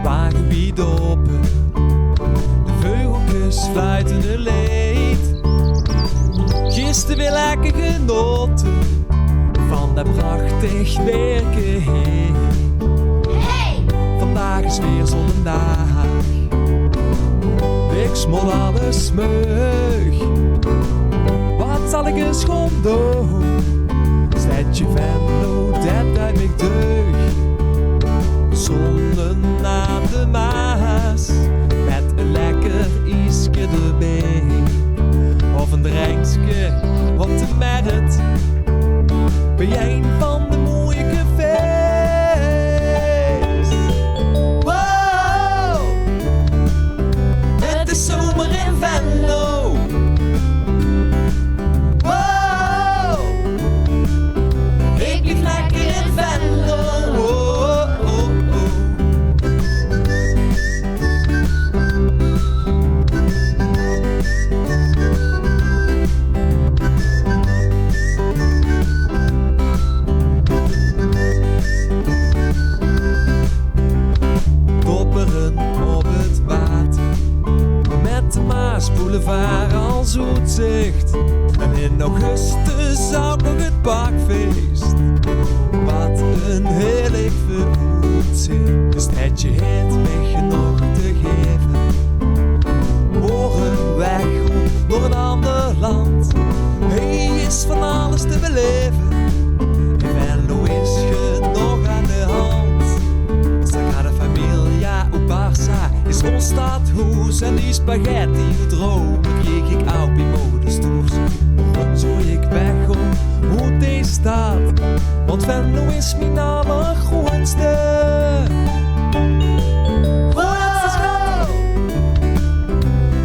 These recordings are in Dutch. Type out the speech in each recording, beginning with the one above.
spaargebied open. De vogeltjes fluiten een leed. Gisteren weer lekker genoten van dat prachtig werken. Hey! Vandaag is weer zondag. Ik smol alles meug. Wat zal ik eens gewoon doen? Zet je Venlo, dat uit mij deug. Zonnen aan de Maas, met een lekker ijsje erbij. Of een drankje op de Merit, ben jij een van de mooie cafés. Wow, het is zomer in Venlo. Wow, ik blijf lekker in Venlo. Boulevard als uitzicht. En in augustus ook nog het parkfeest. Wat een heerlijk vooruitzicht. Dus het je het mij genoeg te geven. Morgen weg door een ander land. Hey, is van alles te beleven. In Venlo is genoeg aan de hand. Sagrada Familia op Barça is ons stadhuis en die spaghetti droom kreeg ik op in modestoers. Waarom zou ik weg om hoe deze staat? Want Venlo is mijn allergrootste. Wow,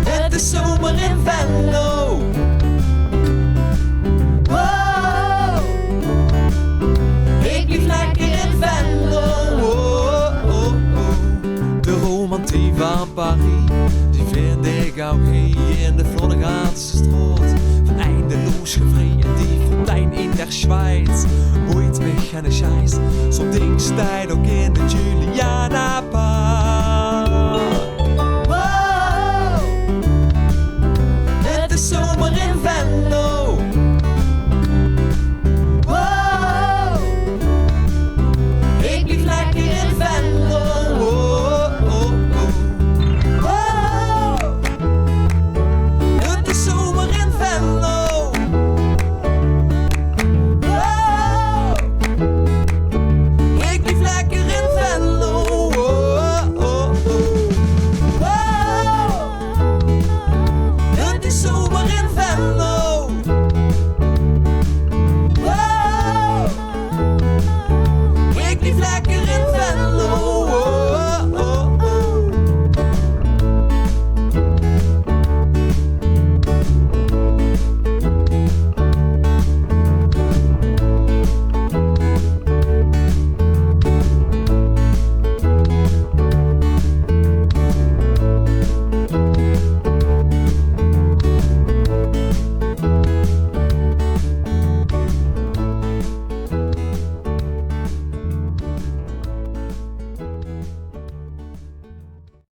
het is zomer in Venlo. Wow, ik blijf lekker in Venlo. De romantiek van Parijs, die vind ik ook hier in de Vloddegaanse stroot. Van eindeloos gevreden, die fontein in der Schweiz. Ooit mich aan de scheiß, zo'n ding staat ook in de Juliana.